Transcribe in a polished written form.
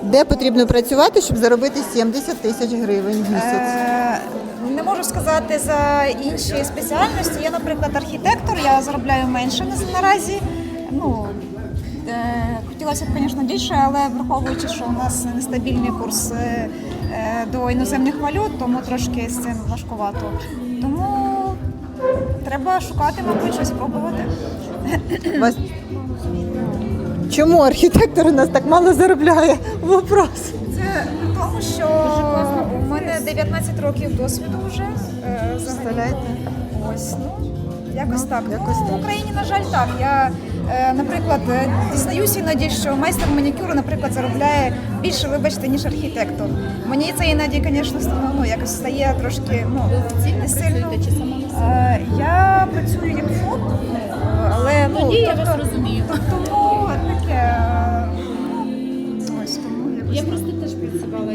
Де потрібно працювати, щоб заробити 70 тисяч гривень в місяць? Не можу сказати за інші спеціальності. Я, наприклад, архітектор, я заробляю менше наразі. Ну, хотілося б, звісно, більше, але враховуючи, що у нас нестабільний курс до іноземних валют, тому трошки з цим важкувато. Тому треба шукати, мабуть, щось пробувати. Чому архітектор у нас так мало заробляє? Вопрос. Це тому, що у мене 19 років досвіду вже. Представляєте? Ось, ну, якось так. якось В Україні, на жаль, так. Я, наприклад, дізнаюся іноді, що майстер манікюру, наприклад, заробляє більше, вибачте, ніж архітектор. Мені це іноді, звісно, якось стає трошки, не сильно. Я працюю як ФОП, але, Я вас розумію. тому таке, ось, тому якось Я так. просто теж працювала